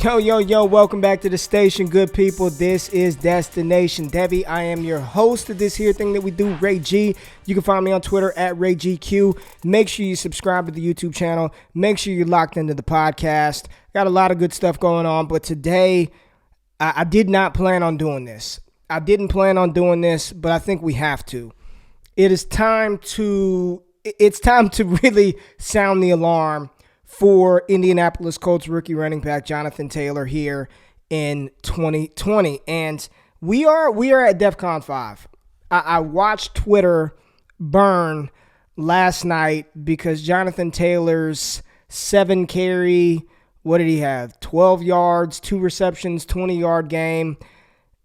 Yo, welcome back to the station, good people. This is Destination Debbie. I am your host of this here thing that we do, Ray G. You can find me on Twitter at RayGQ. Make sure you subscribe to the YouTube channel. Make sure you're locked into the podcast. Got a lot of good stuff going on, but today I did not plan on doing this. I didn't plan on doing this, but I think we have to. It's time to really sound the alarm for Indianapolis Colts rookie running back Jonathan Taylor here in 2020. And we are at DEFCON 5. I watched Twitter burn last night because Jonathan Taylor's 7 carry, what did he have? 12 yards, 2 receptions, 20-yard game.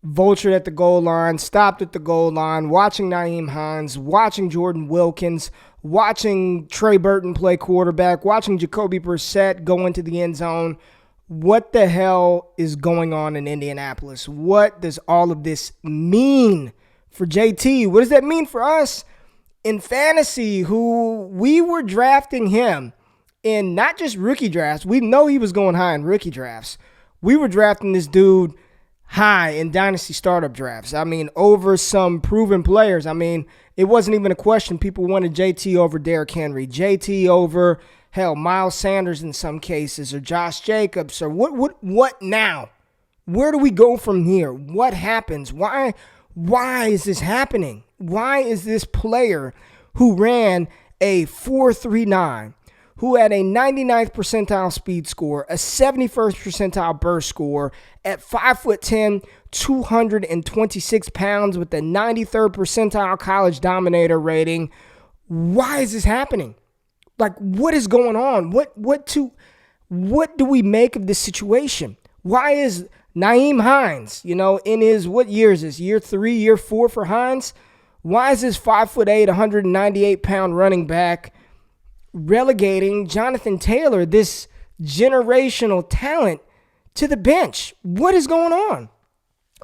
Vultured at the goal line, stopped at the goal line, watching Nyheim Hines, watching Jordan Wilkins, watching Trey Burton play quarterback, watching Jacoby Brissett go into the end zone. What the hell is going on in Indianapolis? What does all of this mean for JT? What does that mean for us in fantasy, who we were drafting him in not just rookie drafts? We know he was going high in rookie drafts. We were drafting this dude high in dynasty startup drafts. I mean, over some proven players. I mean, it wasn't even a question. People wanted JT over Derrick Henry, JT over, hell, Miles Sanders in some cases, or Josh Jacobs, or what now? Where do we go from here? What happens? Why is this happening? Why is this player who ran a 4.39, who had a 99th percentile speed score, a 71st percentile burst score, at 5'10", 226 pounds with a 93rd percentile college dominator rating? Why is this happening? Like, what is going on? What do we make of this situation? Why is Nyheim Hines, in his, what year is this? Year 3, year 4 for Hines? Why is this 5'8", 198-pound running back relegating Jonathan Taylor, this generational talent, to the bench? What is going on?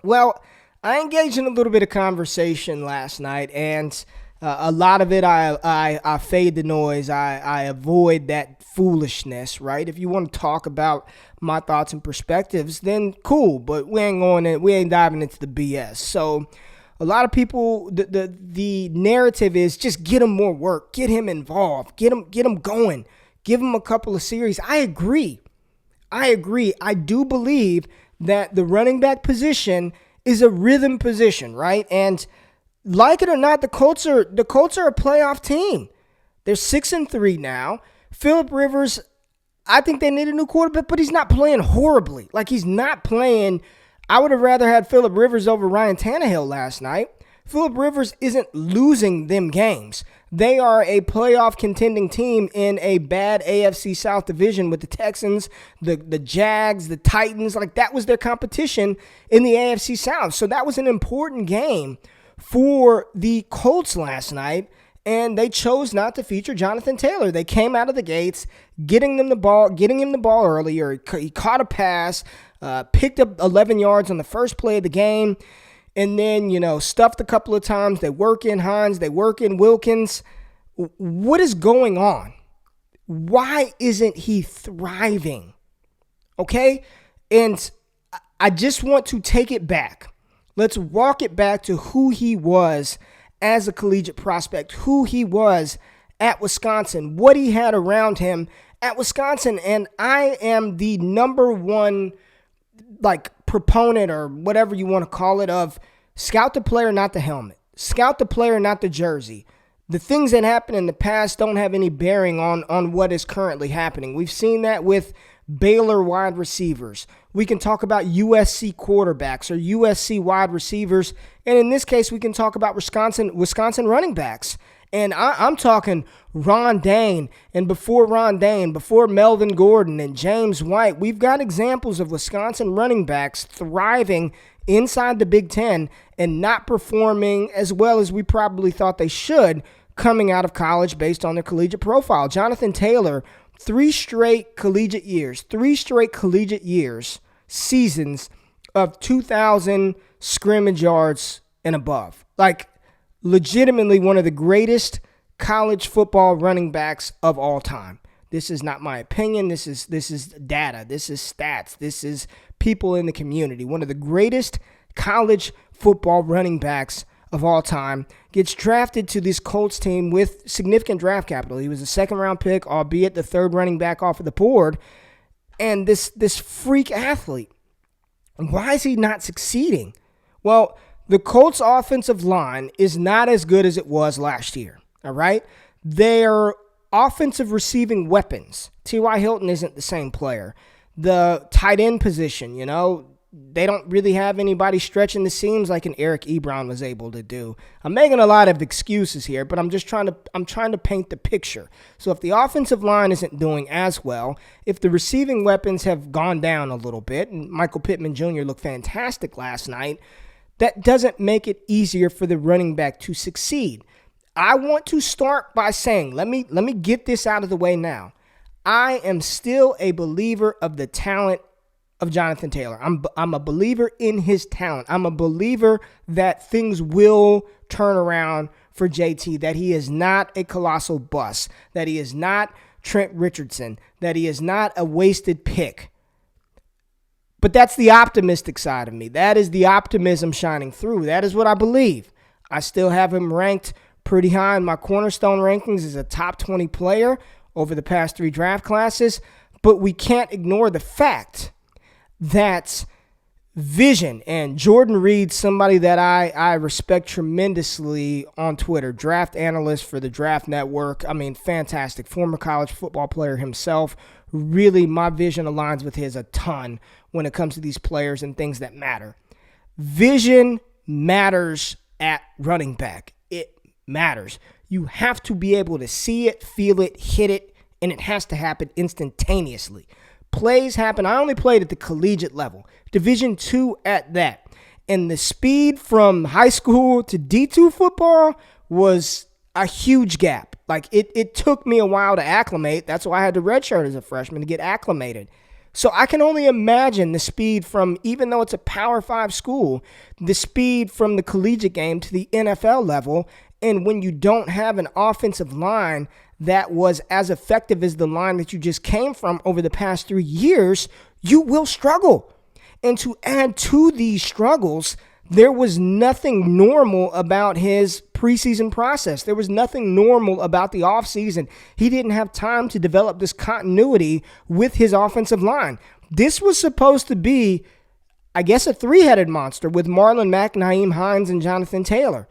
Well, I engaged in a little bit of conversation last night, and a lot of it I fade the noise. I avoid that foolishness, right? If you want to talk about my thoughts and perspectives, then cool, but we ain't diving into the BS. So a lot of people, the narrative is just get him more work, get him involved, get him going, give him a couple of series. I agree. I do believe that the running back position is a rhythm position, right? And like it or not, the Colts are a playoff team. They're 6-3 now. Phillip Rivers, I think they need a new quarterback, but he's not playing horribly. Like, he's not playing. I would have rather had Phillip Rivers over Ryan Tannehill last night. Phillip Rivers isn't losing them games. They are a playoff contending team in a bad AFC South division with the Texans, the Jags, the Titans. Like, that was their competition in the AFC South. So that was an important game for the Colts last night, and they chose not to feature Jonathan Taylor. They came out of the gates getting him the ball earlier. He caught a pass, picked up 11 yards on the first play of the game, and then, stuffed a couple of times. They work in Hines, they work in Wilkins. What is going on? Why isn't he thriving? Okay? And I just want to take it back. Let's walk it back to who he was as a collegiate prospect, who he was at Wisconsin, what he had around him at Wisconsin. And I am the number one, proponent, or whatever you want to call it, of scout the player, not the helmet. Scout the player, not the jersey. The things that happened in the past don't have any bearing on what is currently happening. We've seen that with Baylor wide receivers. We can talk about USC quarterbacks or USC wide receivers. And in this case, we can talk about Wisconsin running backs. And I'm talking Ron Dayne, and before Ron Dayne, before Melvin Gordon and James White. We've got examples of Wisconsin running backs thriving inside the Big Ten and not performing as well as we probably thought they should coming out of college based on their collegiate profile. Jonathan Taylor, 3 straight collegiate years, seasons of 2,000 scrimmage yards and above. Like, legitimately one of the greatest college football running backs of all time. This is not my opinion. This is data. This is stats. This is people in the community. One of the greatest college football running backs of all time gets drafted to this Colts team with significant draft capital. He was a second-round pick, albeit the third running back off of the board. And this freak athlete, why is he not succeeding? Well, the Colts offensive line is not as good as it was last year, all right? Their offensive receiving weapons, T.Y. Hilton isn't the same player. The tight end position, they don't really have anybody stretching the seams like an Eric Ebron was able to do. I'm making a lot of excuses here, but I'm trying to paint the picture. So if the offensive line isn't doing as well, if the receiving weapons have gone down a little bit, and Michael Pittman Jr. looked fantastic last night, that doesn't make it easier for the running back to succeed. I want to start by saying, let me get this out of the way now. I am still a believer of the talent of Jonathan Taylor. I'm a believer in his talent. I'm a believer that things will turn around for JT, that he is not a colossal bust, that he is not Trent Richardson, that he is not a wasted pick. But that's the optimistic side of me. That is the optimism shining through. That is what I believe. I still have him ranked pretty high in my cornerstone rankings as a top 20 player over the past 3 draft classes. But we can't ignore the fact that vision, and Jordan Reed, somebody that I respect tremendously on Twitter, draft analyst for the Draft Network. I mean, fantastic. Former college football player himself. Really, my vision aligns with his a ton when it comes to these players and things that matter. Vision matters at running back. It matters. You have to be able to see it, feel it, hit it, and it has to happen instantaneously. Plays happen. I only played at the collegiate level, Division II at that. And the speed from high school to D2 football was a huge gap. Like, it took me a while to acclimate. That's why I had to redshirt as a freshman to get acclimated. So I can only imagine the speed from, even though it's a Power 5 school, the speed from the collegiate game to the NFL level. And when you don't have an offensive line that was as effective as the line that you just came from over the past 3 years, you will struggle. And to add to these struggles, there was nothing normal about his preseason process. There was nothing normal about the offseason. He didn't have time to develop this continuity with his offensive line. This was supposed to be, I guess, a 3-headed monster with Marlon Mack, Nyheim Hines, and Jonathan Taylor.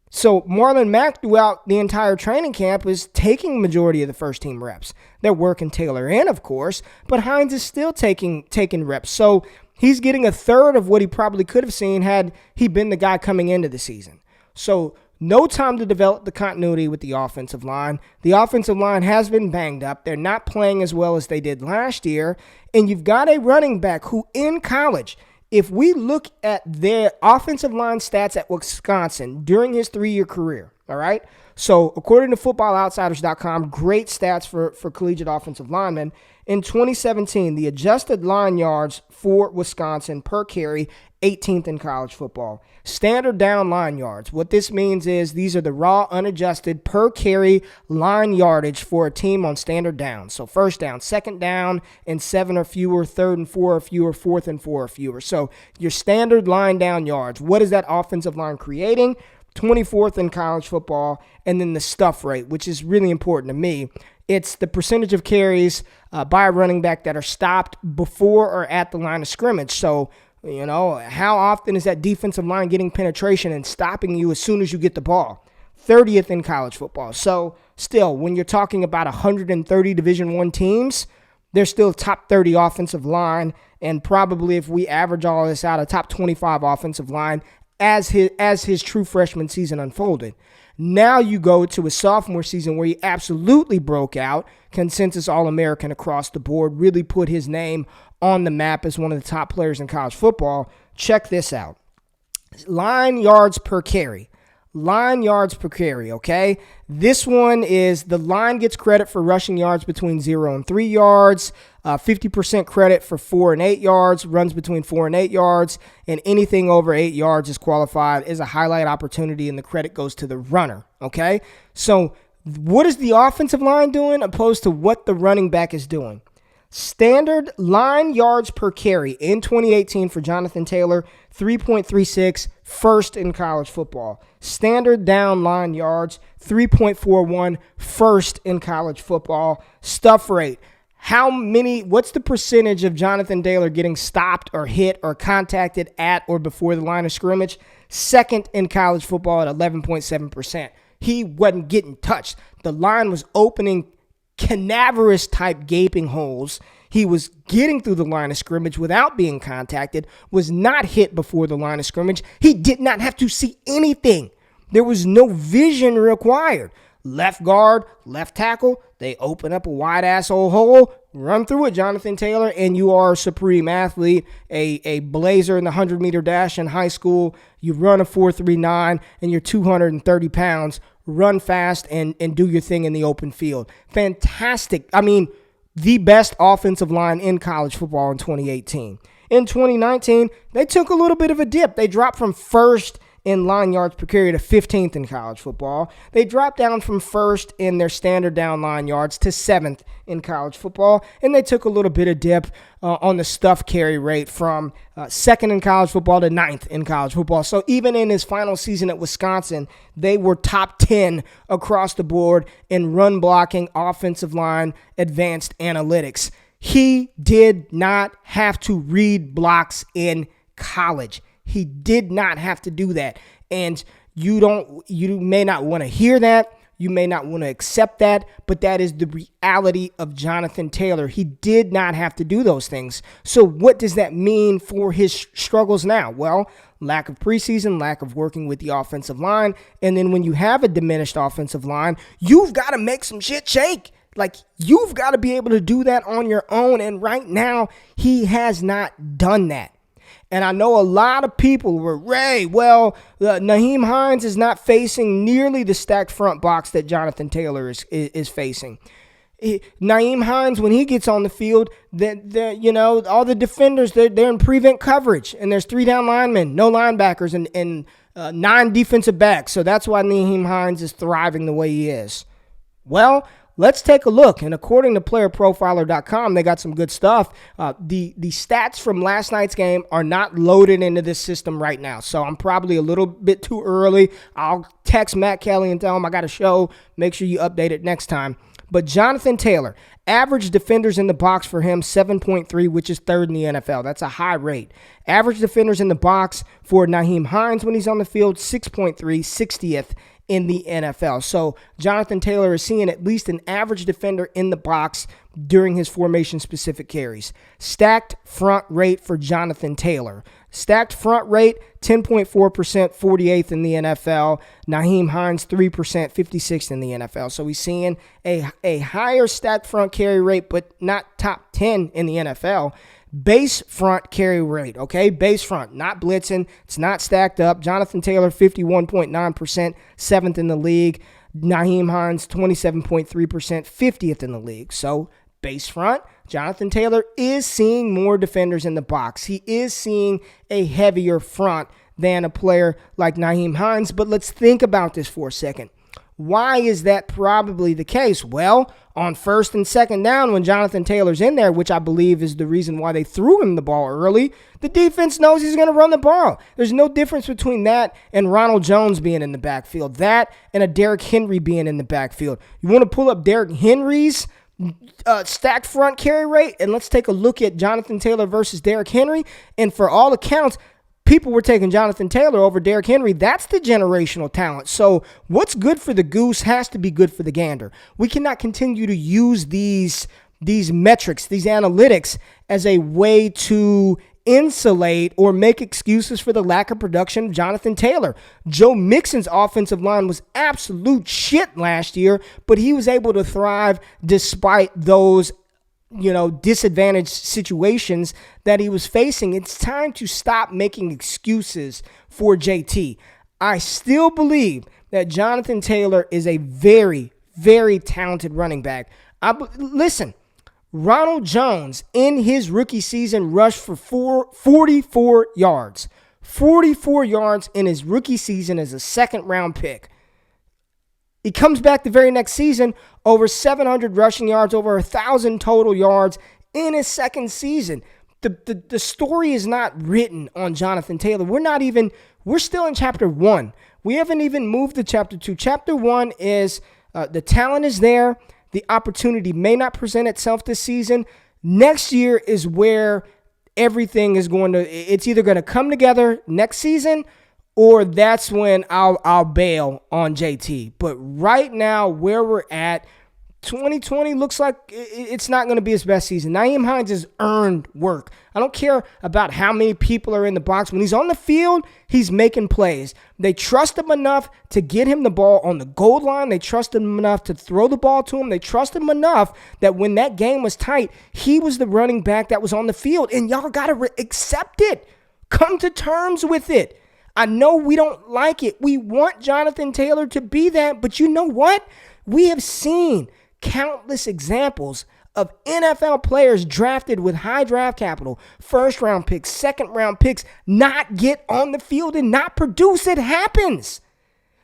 So Marlon Mack throughout the entire training camp is taking majority of the first team reps. They're working Taylor in, of course, but Hines is still taking reps. So he's getting a third of what he probably could have seen had he been the guy coming into the season. So no time to develop the continuity with the offensive line. The offensive line has been banged up. They're not playing as well as they did last year. And you've got a running back who in college, if we look at their offensive line stats at Wisconsin during his 3-year career, all right? So according to FootballOutsiders.com, great stats for collegiate offensive linemen. In 2017, the adjusted line yards for Wisconsin per carry, 18th in college football. Standard down line yards. What this means is these are the raw, unadjusted per carry line yardage for a team on standard down. So first down, second down, and 7 or fewer, third and 4 or fewer, fourth and 4 or fewer. So your standard line down yards. What is that offensive line creating? 24th in college football. And then the stuff rate, which is really important to me. It's the percentage of carries by a running back that are stopped before or at the line of scrimmage. So, how often is that defensive line getting penetration and stopping you as soon as you get the ball? 30th in college football. So still, when you're talking about 130 Division I teams, they're still top 30 offensive line, and probably if we average all this out, a top 25 offensive line as his true freshman season unfolded. Now you go to a sophomore season where he absolutely broke out, consensus All-American across the board, really put his name on the map as one of the top players in college football. Check this out. Line yards per carry. Line yards per carry, okay? This one is the line gets credit for rushing yards between 0 and 3 yards, 50% credit for 4 and 8 yards, runs between 4 and 8 yards, and anything over 8 yards is qualified as a highlight opportunity, and the credit goes to the runner, okay? So What is the offensive line doing opposed to what the running back is doing? Standard line yards per carry in 2018 for Jonathan Taylor, 3.36, first in college football. Standard down line yards, 3.41, first in college football. Stuff rate. What's the percentage of Jonathan Taylor getting stopped or hit or contacted at or before the line of scrimmage? Second in college football at 11.7%. He wasn't getting touched. The line was opening canaverous type gaping holes. He was getting through the line of scrimmage without being contacted, was not hit before the line of scrimmage. He did not have to see anything. There was no vision required. Left guard, left tackle, they open up a wide ass old hole, run through it, Jonathan Taylor, and you are a supreme athlete, a blazer in the 100-meter dash in high school. You run a 4.39 and you're 230 pounds. Run fast and do your thing in the open field. Fantastic. I mean, the best offensive line in college football in 2018. In 2019, they took a little bit of a dip. They dropped from first in line yards per carry to 15th in college football. They dropped down from first in their standard down line yards to 7th in college football. And they took a little bit of dip on the stuff carry rate from second in college football to 9th in college football. So even in his final season at Wisconsin, they were top 10 across the board in run blocking, offensive line, advanced analytics. He did not have to read blocks in college. He did not have to do that. And you may not want to hear that. You may not want to accept that, but that is the reality of Jonathan Taylor. He did not have to do those things. So what does that mean for his struggles now? Well, lack of preseason, lack of working with the offensive line. And then when you have a diminished offensive line, you've got to make some shit shake. Like, you've got to be able to do that on your own. And right now, he has not done that. And I know a lot of people were, Nyheim Hines is not facing nearly the stacked front box that Jonathan Taylor is facing. Nyheim Hines, when he gets on the field, all the defenders, they're in prevent coverage. And there's 3 down linemen, no linebackers, and 9 defensive backs. So that's why Nyheim Hines is thriving the way he is. Well, let's take a look. And according to playerprofiler.com, they got some good stuff. The stats from last night's game are not loaded into this system right now. So I'm probably a little bit too early. I'll text Matt Kelly and tell him I got a show. Make sure you update it next time. But Jonathan Taylor, average defenders in the box for him, 7.3, which is 3rd in the NFL. That's a high rate. Average defenders in the box for Nyheim Hines when he's on the field, 6.3, 60th in the NFL. So Jonathan Taylor is seeing at least an average defender in the box during his formation-specific carries. Stacked front rate for Jonathan Taylor. Stacked front rate, 10.4%, 48th in the NFL. Nyheim Hines, 3%, 56th in the NFL. So he's seeing a higher stacked front carry rate, but not top 10 in the NFL. Base front carry rate, okay? Base front, not blitzing. It's not stacked up. Jonathan Taylor, 51.9%, 7th in the league. Nyheim Hines, 27.3%, 50th in the league. So base front, Jonathan Taylor is seeing more defenders in the box. He is seeing a heavier front than a player like Nyheim Hines. But let's think about this for a second. Why is that probably the case? Well, on first and second down, when Jonathan Taylor's in there, which I believe is the reason why they threw him the ball early, the defense knows he's going to run the ball. There's no difference between that and Ronald Jones being in the backfield, that and a Derrick Henry being in the backfield. You want to pull up Derrick Henry's stacked front carry rate, and let's take a look at Jonathan Taylor versus Derrick Henry. And for all accounts, people were taking Jonathan Taylor over Derrick Henry. That's the generational talent. So what's good for the goose has to be good for the gander. We cannot continue to use these metrics, these analytics, as a way to insulate or make excuses for the lack of production of Jonathan Taylor. Joe Mixon's offensive line was absolute shit last year, but he was able to thrive despite those disadvantaged situations that he was facing. It's time to stop making excuses for JT. I still believe that Jonathan Taylor is a very, very talented running back. Listen, Ronald Jones in his rookie season rushed for 44 yards. 44 yards in his rookie season as a second-round pick. He comes back the very next season, over 700 rushing yards, over 1,000 total yards in his second season. The story is not written on Jonathan Taylor. We're still in chapter 1. We haven't even moved to chapter 2. Chapter 1 is the talent is there. The opportunity may not present itself this season. Next year is where everything is it's either going to come together next season, or that's when I'll bail on JT. But right now, where we're at, 2020 looks like it's not going to be his best season. Nyheim Hines has earned work. I don't care about how many people are in the box. When he's on the field, he's making plays. They trust him enough to get him the ball on the goal line. They trust him enough to throw the ball to him. They trust him enough that when that game was tight, he was the running back that was on the field. And y'all got to accept it. Come to terms with it. I know we don't like it. We want Jonathan Taylor to be that. But you know what? We have seen countless examples of NFL players drafted with high draft capital, first-round picks, second-round picks, not get on the field and not produce. It happens.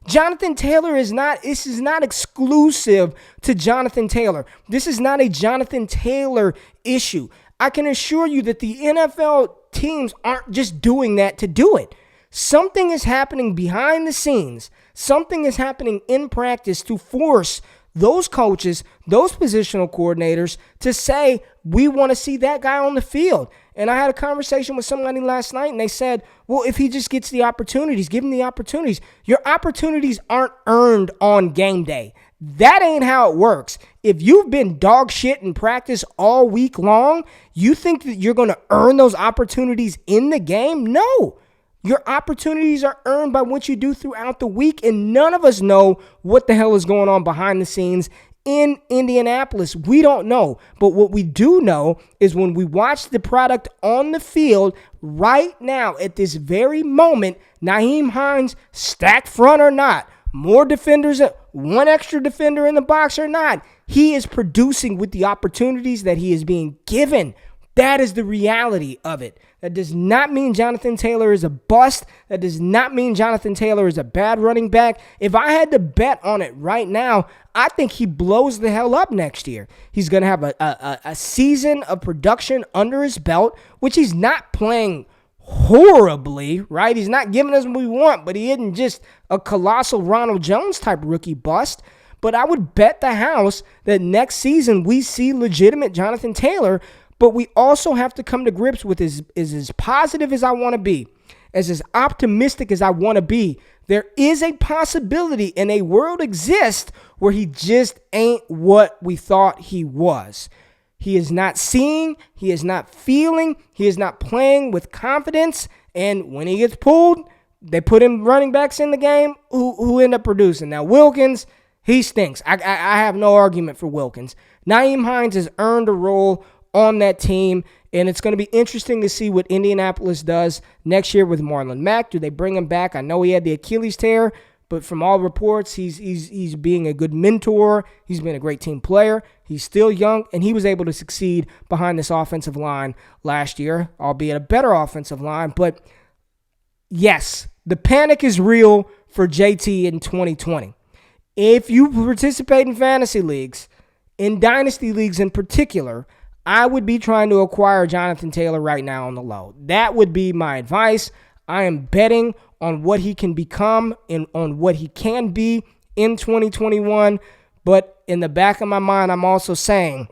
Jonathan Taylor this is not exclusive to Jonathan Taylor. This is not a Jonathan Taylor issue. I can assure you that the NFL teams aren't just doing that to do it. Something is happening behind the scenes. Something is happening in practice to force those coaches, those positional coordinators to say, we want to see that guy on the field. And I had a conversation with somebody last night, and they said, well, if he just gets the opportunities, give him the opportunities. Your opportunities aren't earned on game day. That ain't how it works. If you've been dog shit in practice all week long, you think that you're going to earn those opportunities in the game? No. Your opportunities are earned by what you do throughout the week, and none of us know what the hell is going on behind the scenes in Indianapolis. We don't know. But what we do know is when we watch the product on the field right now at this very moment, Nyheim Hines, stacked front or not, more defenders, one extra defender in the box or not, he is producing with the opportunities that he is being given. That is the reality of it. That does not mean Jonathan Taylor is a bust. That does not mean Jonathan Taylor is a bad running back. If I had to bet on it right now, I think he blows the hell up next year. He's going to have a season of production under his belt, which he's not playing horribly, right? He's not giving us what we want, but he isn't just a colossal Ronald Jones type rookie bust. But I would bet the house that next season we see legitimate Jonathan Taylor. But we also have to come to grips with is as positive as I want to be, as optimistic as I want to be. There is a possibility and a world exists where he just ain't what we thought he was. He is not seeing, he is not feeling, he is not playing with confidence. And when he gets pulled, they put him running backs in the game who end up producing. Now, Wilkins, he stinks. I have no argument for Wilkins. Nyheim Hines has earned a role on that team, and it's going to be interesting to see what Indianapolis does next year with Marlon Mack. Do they bring him back? I know he had the Achilles tear, but from all reports, he's being a good mentor. He's been a great team player. He's still young, and he was able to succeed behind this offensive line last year, albeit a better offensive line. But yes, the panic is real for JT in 2020. If you participate in fantasy leagues, in dynasty leagues in particular, I would be trying to acquire Jonathan Taylor right now on the low. That would be my advice. I am betting on what he can become and on what he can be in 2021. But in the back of my mind, I'm also saying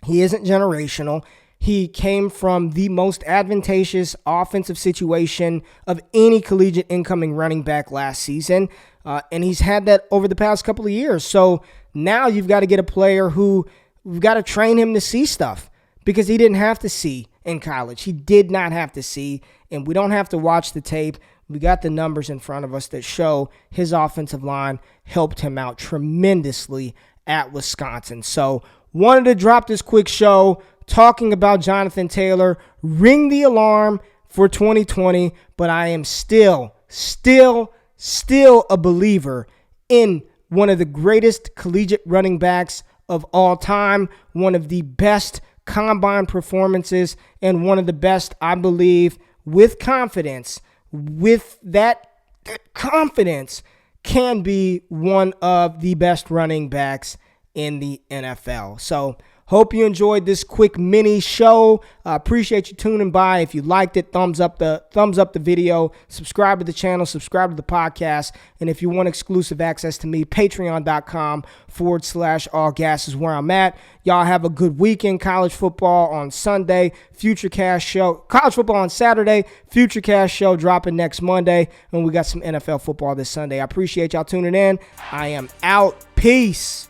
he isn't generational. He came from the most advantageous offensive situation of any collegiate incoming running back last season. And he's had that over the past couple of years. So now you've got to get a player who we've got to train him to see stuff because he didn't have to see in college. He did not have to see, and we don't have to watch the tape. We got the numbers in front of us that show his offensive line helped him out tremendously at Wisconsin. So wanted to drop this quick show talking about Jonathan Taylor, ring the alarm for 2020, but I am still a believer in one of the greatest collegiate running backs of all time, one of the best combine performances, and one of the best, I believe, with confidence, with that confidence, can be one of the best running backs in the NFL. So hope you enjoyed this quick mini show. Appreciate you tuning by. If you liked it, thumbs up the video, subscribe to the channel, subscribe to the podcast. And if you want exclusive access to me, patreon.com/allgas is where I'm at. Y'all have a good weekend. College football on Sunday, Futurecast show. College football on Saturday, Futurecast show dropping next Monday. And we got some NFL football this Sunday. I appreciate y'all tuning in. I am out. Peace.